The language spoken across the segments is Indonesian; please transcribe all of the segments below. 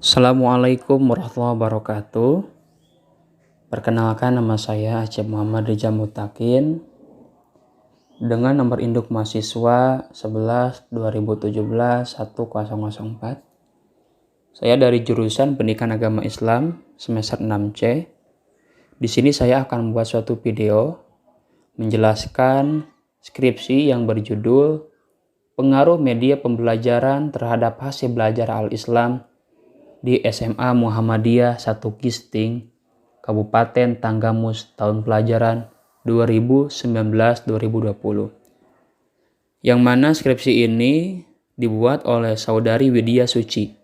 Assalamualaikum warahmatullahi wabarakatuh. Perkenalkan, nama saya Acep Muhammad Rija Mutakin dengan nomor induk mahasiswa 11 2017 1004. Saya dari jurusan Pendidikan Agama Islam semester 6C. Di sini saya akan membuat suatu video menjelaskan skripsi yang berjudul Pengaruh Media Pembelajaran terhadap Hasil Belajar Al-Islam di SMA Muhammadiyah 1 Gisting, Kabupaten Tanggamus, tahun pelajaran 2019-2020. Yang mana skripsi ini dibuat oleh Saudari Widya Suci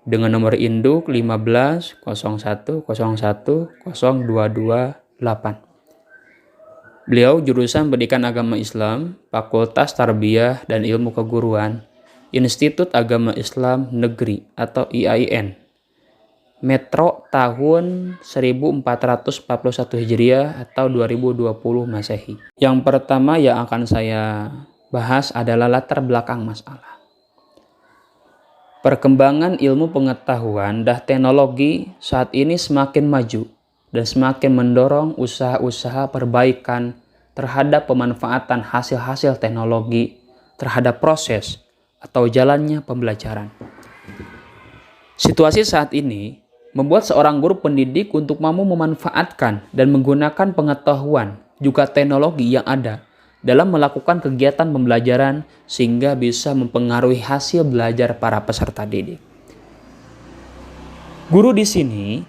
dengan nomor induk 1501010228. Beliau jurusan Pendidikan Agama Islam, Fakultas Tarbiyah dan Ilmu Keguruan, Institut Agama Islam Negeri atau IAIN, Metro tahun 1441 Hijriah atau 2020 Masehi. Yang pertama yang akan saya bahas adalah latar belakang masalah. Perkembangan ilmu pengetahuan dan teknologi saat ini semakin maju dan semakin mendorong usaha-usaha perbaikan terhadap pemanfaatan hasil-hasil teknologi terhadap proses atau jalannya pembelajaran. Situasi saat ini membuat seorang guru pendidik untuk mampu memanfaatkan dan menggunakan pengetahuan juga teknologi yang ada dalam melakukan kegiatan pembelajaran sehingga bisa mempengaruhi hasil belajar para peserta didik. Guru di sini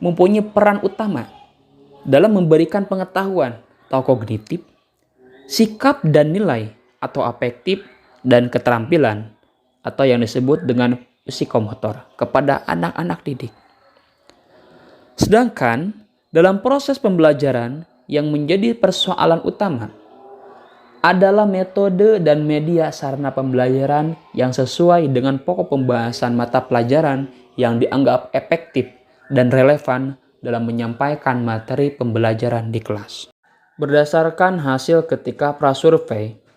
mempunyai peran utama dalam memberikan pengetahuan atau kognitif, sikap dan nilai atau afektif, dan keterampilan atau yang disebut dengan psikomotor kepada anak-anak didik. Sedangkan dalam proses pembelajaran yang menjadi persoalan utama adalah metode dan media sarana pembelajaran yang sesuai dengan pokok pembahasan mata pelajaran yang dianggap efektif dan relevan dalam menyampaikan materi pembelajaran di kelas. Berdasarkan hasil ketika prasurvei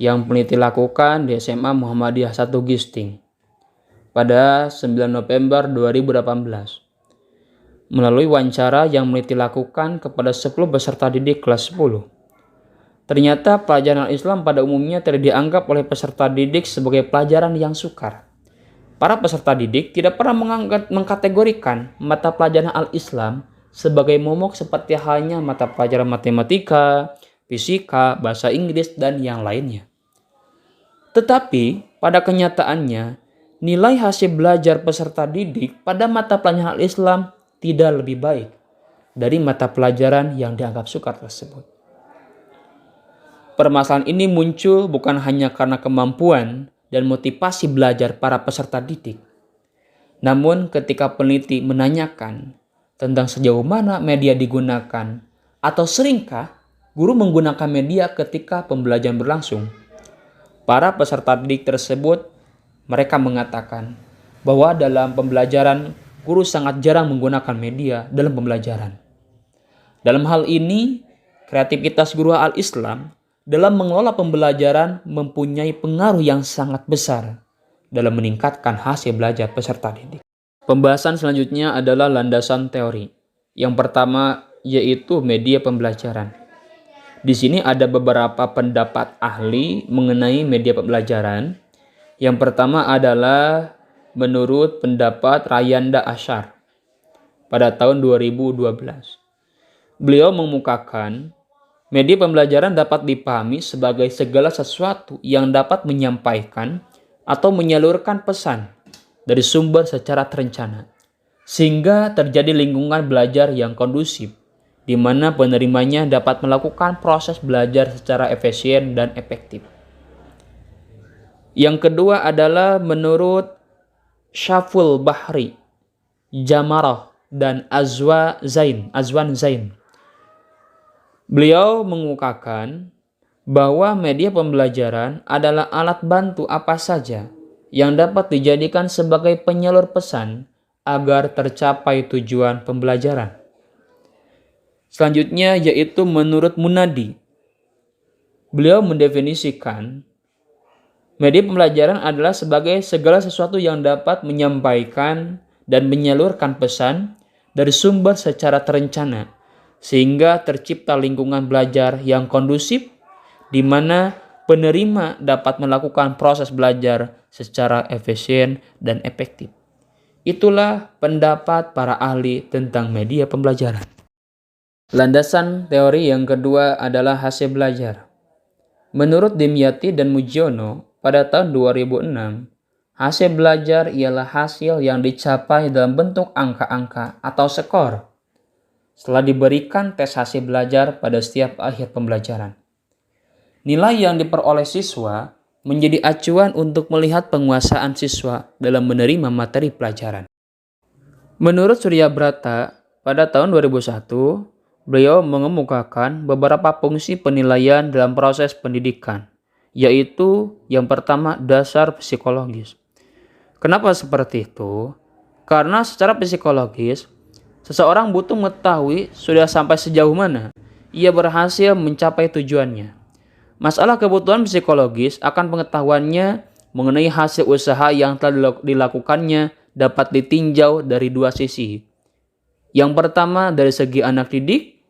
yang peneliti lakukan di SMA Muhammadiyah 1 Gisting pada 9 November 2018 melalui wawancara yang peneliti lakukan kepada 10 peserta didik kelas 10. Ternyata pelajaran Islam pada umumnya tidak dianggap oleh peserta didik sebagai pelajaran yang sukar. Para peserta didik tidak pernah mengkategorikan mata pelajaran Al-Islam sebagai momok seperti halnya mata pelajaran matematika, fisika, bahasa Inggris, dan yang lainnya. Tetapi pada kenyataannya, nilai hasil belajar peserta didik pada mata pelajaran Al-Islam tidak lebih baik dari mata pelajaran yang dianggap sukar tersebut. Permasalahan ini muncul bukan hanya karena kemampuan dan motivasi belajar para peserta didik. Namun ketika peneliti menanyakan tentang sejauh mana media digunakan atau seringkah guru menggunakan media ketika pembelajaran berlangsung, para peserta didik tersebut mereka mengatakan bahwa dalam pembelajaran guru sangat jarang menggunakan media dalam pembelajaran. Dalam hal ini, kreativitas guru Al-Islam dalam mengelola pembelajaran mempunyai pengaruh yang sangat besar dalam meningkatkan hasil belajar peserta didik. Pembahasan selanjutnya adalah landasan teori. Yang pertama yaitu media pembelajaran. Di sini ada beberapa pendapat ahli mengenai media pembelajaran. Yang pertama adalah menurut pendapat Rayanda Ashar pada tahun 2012. Beliau mengemukakan media pembelajaran dapat dipahami sebagai segala sesuatu yang dapat menyampaikan atau menyalurkan pesan dari sumber secara terencana, sehingga terjadi lingkungan belajar yang kondusif, di mana penerimanya dapat melakukan proses belajar secara efisien dan efektif. Yang kedua adalah menurut Syaful Bahri, Jamarah, dan Azwan Zain. Beliau mengemukakan bahwa media pembelajaran adalah alat bantu apa saja yang dapat dijadikan sebagai penyalur pesan agar tercapai tujuan pembelajaran. Selanjutnya yaitu menurut Munadi. Beliau mendefinisikan Media pembelajaran adalah sebagai segala sesuatu yang dapat menyampaikan dan menyalurkan pesan dari sumber secara terencana, sehingga tercipta lingkungan belajar yang kondusif di mana penerima dapat melakukan proses belajar secara efisien dan efektif. Itulah pendapat para ahli tentang media pembelajaran. Landasan teori yang kedua adalah hasil belajar. Menurut Dimyati dan Mujiono, pada tahun 2006, hasil belajar ialah hasil yang dicapai dalam bentuk angka-angka atau skor setelah diberikan tes hasil belajar pada setiap akhir pembelajaran. Nilai yang diperoleh siswa menjadi acuan untuk melihat penguasaan siswa dalam menerima materi pelajaran. Menurut Surya Brata, pada tahun 2001, beliau mengemukakan beberapa fungsi penilaian dalam proses pendidikan, yaitu yang pertama dasar psikologis. Kenapa seperti itu? Karena secara psikologis, seseorang butuh mengetahui sudah sampai sejauh mana ia berhasil mencapai tujuannya. Masalah kebutuhan psikologis akan pengetahuannya mengenai hasil usaha yang telah dilakukannya dapat ditinjau dari dua sisi. Yang pertama dari segi anak didik,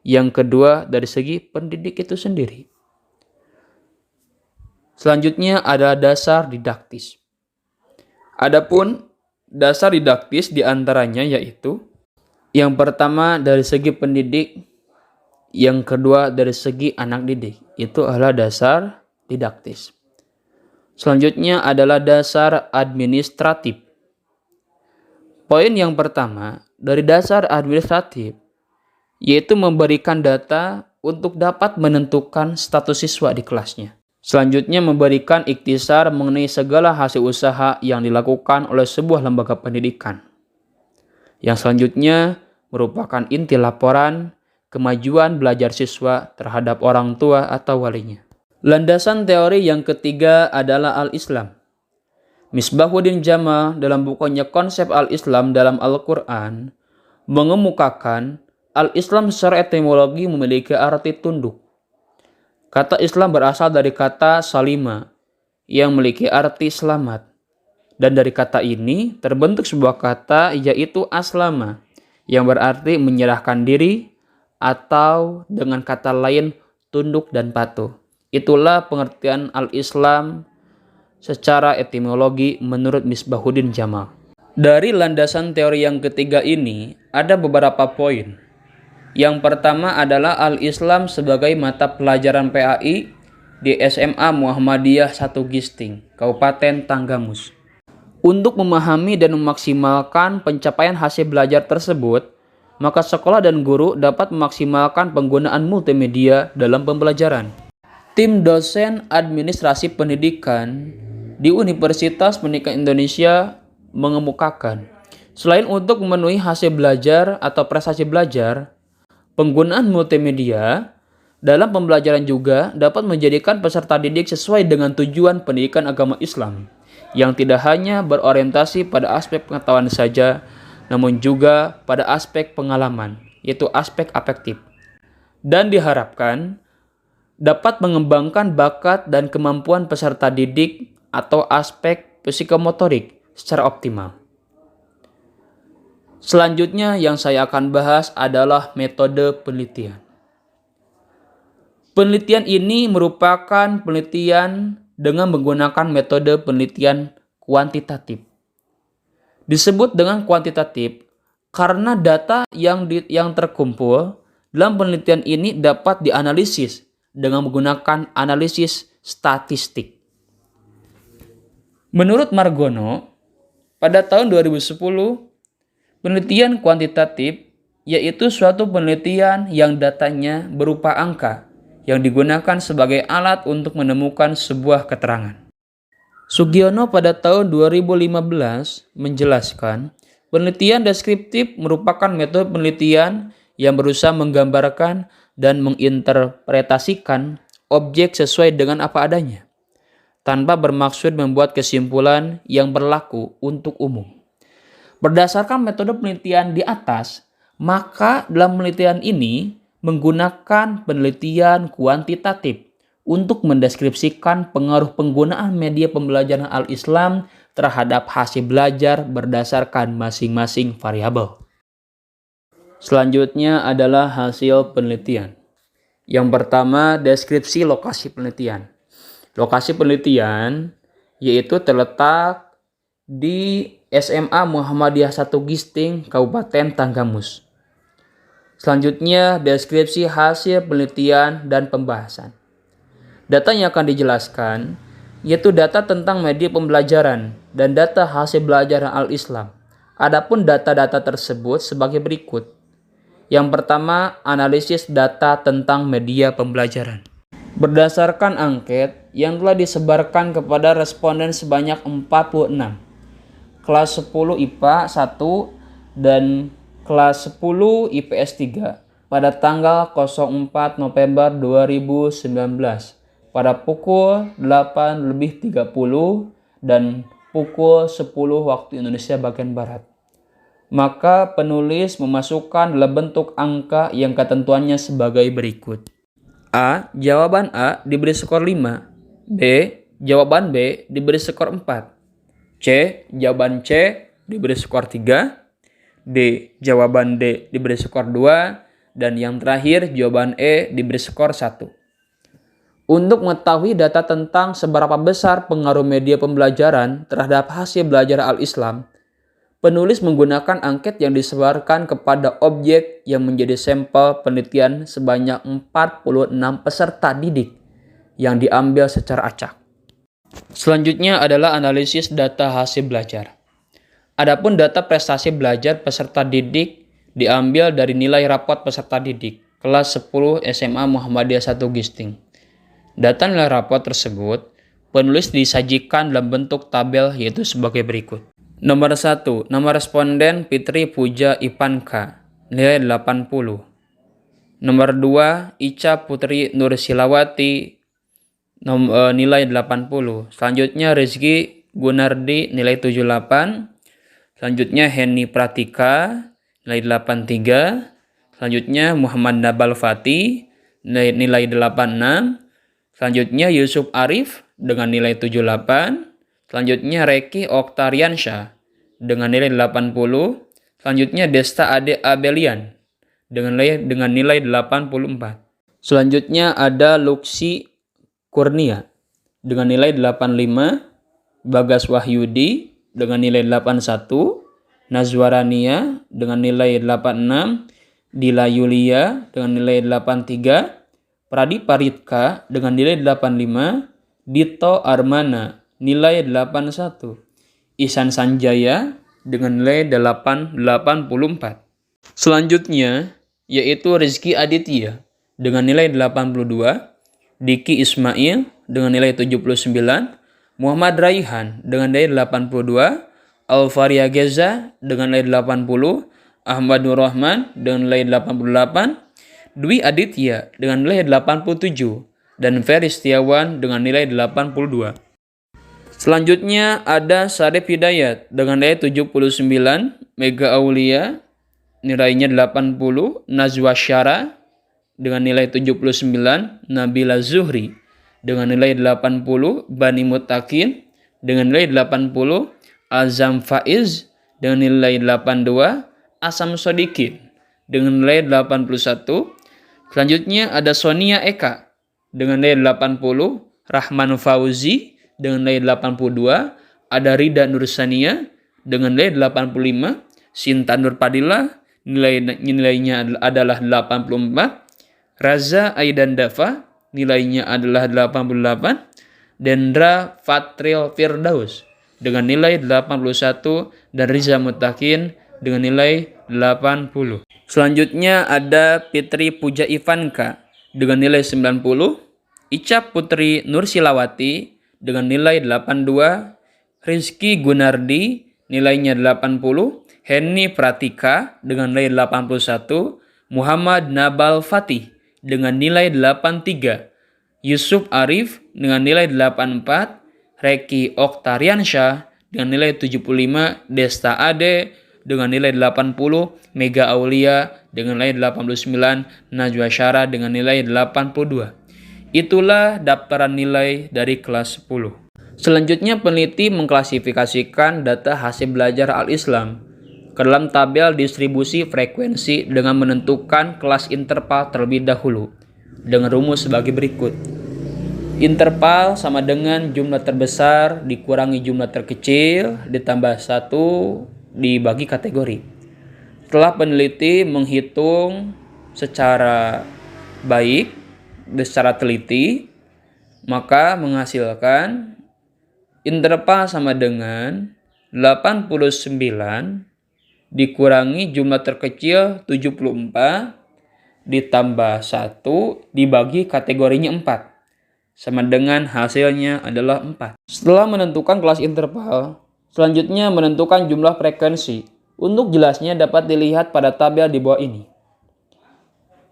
yang kedua dari segi pendidik itu sendiri. Selanjutnya adalah dasar didaktis. Adapun dasar didaktis diantaranya yaitu yang pertama dari segi pendidik, yang kedua dari segi anak didik. Itu adalah dasar didaktis. Selanjutnya adalah dasar administratif. Poin yang pertama dari dasar administratif yaitu memberikan data untuk dapat menentukan status siswa di kelasnya. Selanjutnya memberikan ikhtisar mengenai segala hasil usaha yang dilakukan oleh sebuah lembaga pendidikan. Yang selanjutnya merupakan inti laporan kemajuan belajar siswa terhadap orang tua atau walinya. Landasan teori yang ketiga adalah Al-Islam. Misbahuddin Jamal dalam bukunya Konsep Al-Islam dalam Al-Quran mengemukakan Al-Islam secara etimologi memiliki arti tunduk. Kata Islam berasal dari kata salima yang memiliki arti selamat. Dan dari kata ini terbentuk sebuah kata yaitu aslama yang berarti menyerahkan diri atau dengan kata lain tunduk dan patuh. Itulah pengertian Al-Islam secara etimologi menurut Misbahuddin Jamal. Dari landasan teori yang ketiga ini ada beberapa poin. Yang pertama adalah Al-Islam sebagai mata pelajaran PAI di SMA Muhammadiyah 1 Gisting, Kabupaten Tanggamus. Untuk memahami dan memaksimalkan pencapaian hasil belajar tersebut, maka sekolah dan guru dapat memaksimalkan penggunaan multimedia dalam pembelajaran. Tim dosen administrasi pendidikan di Universitas Pendidikan Indonesia mengemukakan, selain untuk memenuhi hasil belajar atau prestasi belajar, penggunaan multimedia dalam pembelajaran juga dapat menjadikan peserta didik sesuai dengan tujuan pendidikan agama Islam, yang tidak hanya berorientasi pada aspek pengetahuan saja, namun juga pada aspek pengalaman, yaitu aspek afektif. Dan diharapkan dapat mengembangkan bakat dan kemampuan peserta didik atau aspek psikomotorik secara optimal. Selanjutnya yang saya akan bahas adalah metode penelitian. Penelitian ini merupakan penelitian dengan menggunakan metode penelitian kuantitatif. Disebut dengan kuantitatif karena data yang terkumpul dalam penelitian ini dapat dianalisis dengan menggunakan analisis statistik. Menurut Margono, pada tahun 2010, penelitian kuantitatif yaitu suatu penelitian yang datanya berupa angka yang digunakan sebagai alat untuk menemukan sebuah keterangan. Sugiono pada tahun 2015 menjelaskan, penelitian deskriptif merupakan metode penelitian yang berusaha menggambarkan dan menginterpretasikan objek sesuai dengan apa adanya, tanpa bermaksud membuat kesimpulan yang berlaku untuk umum. Berdasarkan metode penelitian di atas, maka dalam penelitian ini menggunakan penelitian kuantitatif untuk mendeskripsikan pengaruh penggunaan media pembelajaran Al-Islam terhadap hasil belajar berdasarkan masing-masing variabel. Selanjutnya adalah hasil penelitian. Yang pertama, deskripsi lokasi penelitian. Lokasi penelitian yaitu terletak di SMA Muhammadiyah 1 Gisting, Kabupaten Tanggamus. Selanjutnya, deskripsi hasil penelitian dan pembahasan. Data yang akan dijelaskan yaitu data tentang media pembelajaran dan data hasil belajaran Al-Islam. Adapun data-data tersebut sebagai berikut. Yang pertama, analisis data tentang media pembelajaran. Berdasarkan angket yang telah disebarkan kepada responden sebanyak 46, kelas 10 IPA 1 dan kelas 10 IPS 3 pada tanggal 04 November 2019 pada pukul 8:30 dan pukul 10 waktu Indonesia bagian Barat. Maka penulis memasukkan dalam bentuk angka yang ketentuannya sebagai berikut. A. Jawaban A diberi skor 5. B. Jawaban B diberi skor 4. C. Jawaban C diberi skor 3. D. Jawaban D diberi skor 2. Dan yang terakhir, jawaban E diberi skor 1. Untuk mengetahui data tentang seberapa besar pengaruh media pembelajaran terhadap hasil belajar Al-Islam, penulis menggunakan angket yang disebarkan kepada objek yang menjadi sampel penelitian sebanyak 46 peserta didik yang diambil secara acak. Selanjutnya adalah analisis data hasil belajar. Adapun data prestasi belajar peserta didik diambil dari nilai rapot peserta didik kelas 10 SMA Muhammadiyah 1 Gisting. Data nilai rapot tersebut penulis disajikan dalam bentuk tabel yaitu sebagai berikut. Nomor 1, nama responden Fitri Puja Ivanka, nilai 80. Nomor 2, Ica Putri Nur Silawati, nilai 80. Selanjutnya Rizky Gunardi, nilai 78. Selanjutnya Henny Pratika, nilai 83. Selanjutnya Muhammad Nabal Fatih, nilai 86. Selanjutnya Yusuf Arif dengan nilai 78. Selanjutnya Reki Oktariansyah dengan nilai 80. Selanjutnya Desta Ade Abelian dengan nilai 84. Selanjutnya ada Luksi Kurnia dengan nilai 85. Bagas Wahyudi dengan nilai 81. Nazwarania dengan nilai 86. Dila Yulia dengan nilai 83. Pradi Paritka dengan nilai 85. Dito Armana nilai 81. Ihsan Sanjaya dengan nilai 84. Selanjutnya yaitu Rizky Aditya dengan nilai 82. Diki Ismail dengan nilai 79. Muhammad Raihan dengan nilai 82. Alvaria Geza dengan nilai 80. Ahmad Nur Rahman dengan nilai 88. Dwi Aditya dengan nilai 87. Dan Ferry Setiawan dengan nilai 82. Selanjutnya ada Sarif Hidayat dengan nilai 79, Mega Aulia nilainya 80, Nazwa Syara dengan nilai 79, Nabila Zuhri dengan nilai 80, Bani Mutakin dengan nilai 80, Azam Faiz dengan nilai 82, Asam Sodikin dengan nilai 81. Selanjutnya ada Sonia Eka dengan nilai 80, Rahman Fauzi dengan nilai 82, ada Rida Nursania dengan nilai 85, Sinta Nur Padilla nilainya adalah 84, Raza Aidan Dafa nilainya adalah 88, Dendra Fatril Firdaus dengan nilai 81, dan Riza Mutakin dengan nilai 80. Selanjutnya ada Fitri Puja Ivanka dengan nilai 90, Ica Putri Nur Silawati dengan nilai 82, Rizky Gunardi nilainya 80, Henny Pratika dengan nilai 81, Muhammad Nabal Fatih dengan nilai 83, Yusuf Arif dengan nilai 84, Reki Oktariansyah dengan nilai 75, Desta Ade dengan nilai 80, Mega Aulia dengan nilai 89, Najwa Syara dengan nilai 82. Itulah daftaran nilai dari kelas 10. Selanjutnya peneliti mengklasifikasikan data hasil belajar Al-Islam ke dalam tabel distribusi frekuensi dengan menentukan kelas interval terlebih dahulu dengan rumus sebagai berikut. Interval sama dengan jumlah terbesar dikurangi jumlah terkecil ditambah 1 dibagi kategori. Setelah peneliti menghitung secara baik dan secara teliti, maka menghasilkan interval sama dengan 89 dikurangi jumlah terkecil 74 ditambah 1 dibagi kategorinya 4 sama dengan hasilnya adalah 4. Setelah menentukan kelas interval, selanjutnya menentukan jumlah frekuensi. Untuk jelasnya dapat dilihat pada tabel di bawah ini.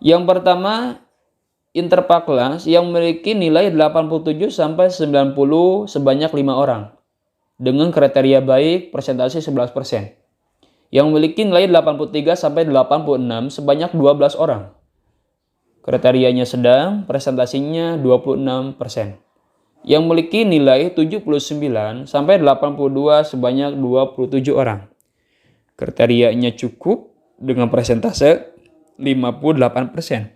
Yang pertama, interval kelas yang memiliki nilai 87 sampai 90 sebanyak 5 orang dengan kriteria baik persentase 11%. Yang memiliki nilai 83 sampai 86 sebanyak 12 orang. Kriterianya sedang, presentasinya 26%. Yang memiliki nilai 79 sampai 82 sebanyak 27 orang. Kriterianya cukup dengan presentase 58%.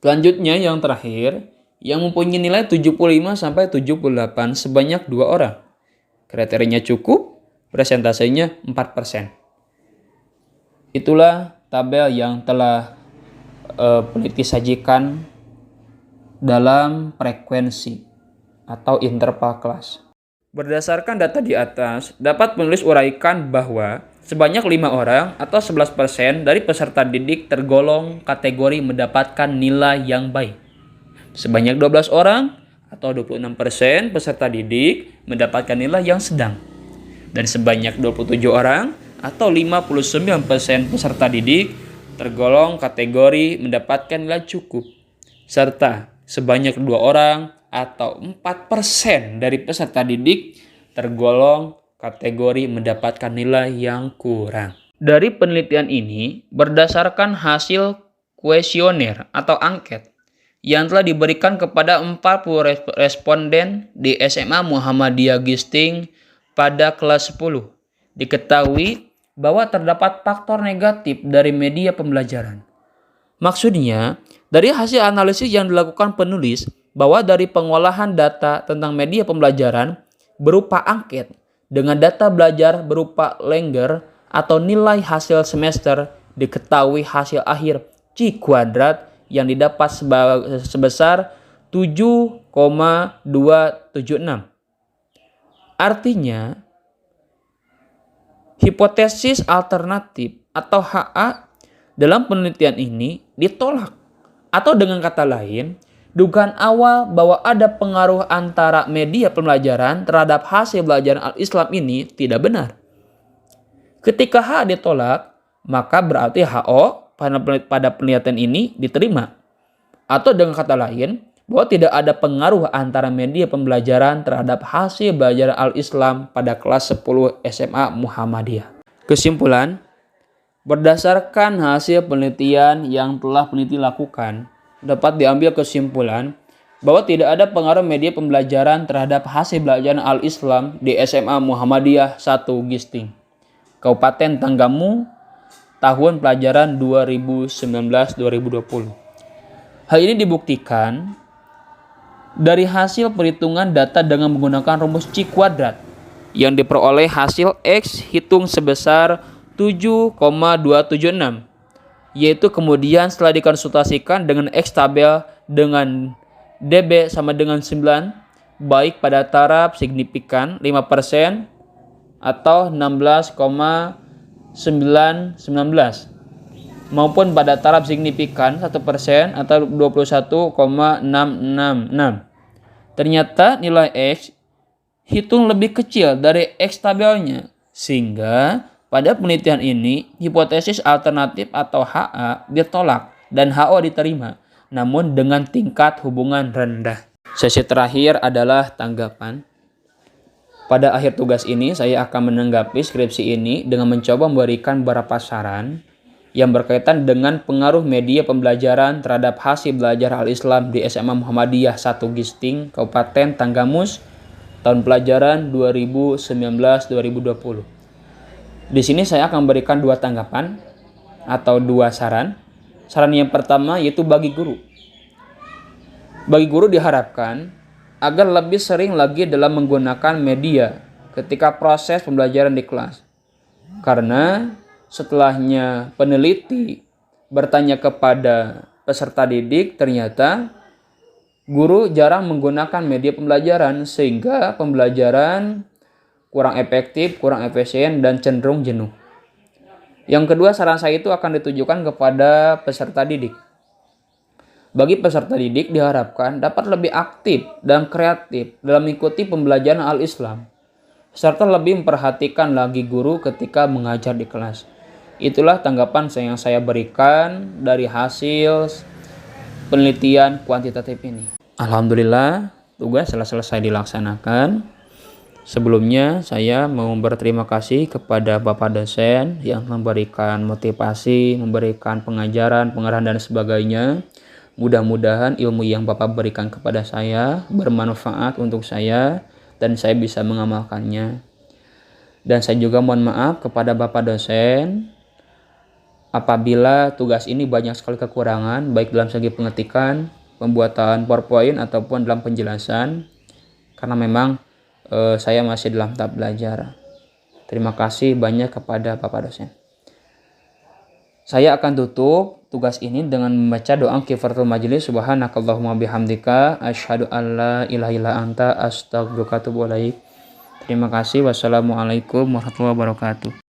Selanjutnya yang terakhir, yang mempunyai nilai 75 sampai 78 sebanyak 2 orang. Kriterianya cukup, presentasenya 4%. Itulah tabel yang telah peneliti sajikan dalam frekuensi atau interval kelas. Berdasarkan data di atas, dapat penulis uraikan bahwa sebanyak 5 orang atau 11% dari peserta didik tergolong kategori mendapatkan nilai yang baik. Sebanyak 12 orang atau 26% peserta didik mendapatkan nilai yang sedang. Dan sebanyak 27 orang atau 59% peserta didik tergolong kategori mendapatkan nilai cukup. Serta sebanyak 2 orang atau 4% dari peserta didik tergolong kategori mendapatkan nilai yang kurang. Dari penelitian ini, berdasarkan hasil kuesioner atau angket yang telah diberikan kepada 40 responden di SMA Muhammadiyah Gisting pada kelas 10, diketahui bahwa terdapat faktor negatif dari media pembelajaran. Maksudnya, dari hasil analisis yang dilakukan penulis, bahwa dari pengolahan data tentang media pembelajaran berupa angket dengan data belajar berupa Langer atau nilai hasil semester, diketahui hasil akhir C kuadrat yang didapat sebesar 7,276. Artinya, hipotesis alternatif atau HA dalam penelitian ini ditolak. Atau dengan kata lain, dugaan awal bahwa ada pengaruh antara media pembelajaran terhadap hasil belajar Al-Islam ini tidak benar. Ketika HA ditolak, maka berarti HO pada penelitian ini diterima. Atau dengan kata lain, bahwa tidak ada pengaruh antara media pembelajaran terhadap hasil belajar Al-Islam pada kelas 10 SMA Muhammadiyah. Kesimpulan, berdasarkan hasil penelitian yang telah peneliti lakukan, dapat diambil kesimpulan bahwa tidak ada pengaruh media pembelajaran terhadap hasil belajar Al-Islam di SMA Muhammadiyah 1 Gisting, Kabupaten Tanggamu, tahun pelajaran 2019-2020. Hal ini dibuktikan dari hasil perhitungan data dengan menggunakan rumus C kuadrat yang diperoleh hasil X hitung sebesar 7,276, yaitu kemudian setelah dikonsultasikan dengan X tabel dengan DB sama dengan 9, baik pada taraf signifikan 5% atau 16,919 maupun pada taraf signifikan 1% atau 21,666. Ternyata nilai X hitung lebih kecil dari X tabelnya, sehingga pada penelitian ini hipotesis alternatif atau HA ditolak dan HO diterima, namun dengan tingkat hubungan rendah. Sesi terakhir adalah tanggapan. Pada akhir tugas ini saya akan menanggapi skripsi ini dengan mencoba memberikan beberapa saran yang berkaitan dengan pengaruh media pembelajaran terhadap hasil belajar Al-Islam di SMA Muhammadiyah 1 Gisting, Kabupaten Tanggamus, tahun pelajaran 2019-2020. Di sini saya akan memberikan 2 tanggapan atau 2 saran. Saran yang pertama yaitu bagi guru. Bagi guru diharapkan agar lebih sering lagi dalam menggunakan media ketika proses pembelajaran di kelas. Karena setelahnya peneliti bertanya kepada peserta didik, ternyata guru jarang menggunakan media pembelajaran sehingga pembelajaran kurang efektif, kurang efisien, dan cenderung jenuh. Yang kedua, saran saya itu akan ditujukan kepada peserta didik. Bagi peserta didik diharapkan dapat lebih aktif dan kreatif dalam mengikuti pembelajaran Al-Islam, serta lebih memperhatikan lagi guru ketika mengajar di kelas. Itulah tanggapan yang saya berikan dari hasil penelitian kuantitatif ini. Alhamdulillah, tugas telah selesai dilaksanakan. Sebelumnya, saya mau berterima kasih kepada Bapak dosen yang memberikan motivasi, memberikan pengajaran, pengarahan, dan sebagainya. Mudah-mudahan ilmu yang Bapak berikan kepada saya bermanfaat untuk saya dan saya bisa mengamalkannya. Dan saya juga mohon maaf kepada Bapak dosen apabila tugas ini banyak sekali kekurangan, baik dalam segi pengetikan, pembuatan PowerPoint, ataupun dalam penjelasan, karena memang saya masih dalam tahap belajar. Terima kasih banyak kepada Bapak dosen. Saya akan tutup tugas ini dengan membaca doa kifaratul majlis. Subhanakallahumma bihamdika asyhadu an la ilaha illa anta astaghfiruka wa atubu ilaik. Terima kasih. Wassalamualaikum warahmatullahi wabarakatuh.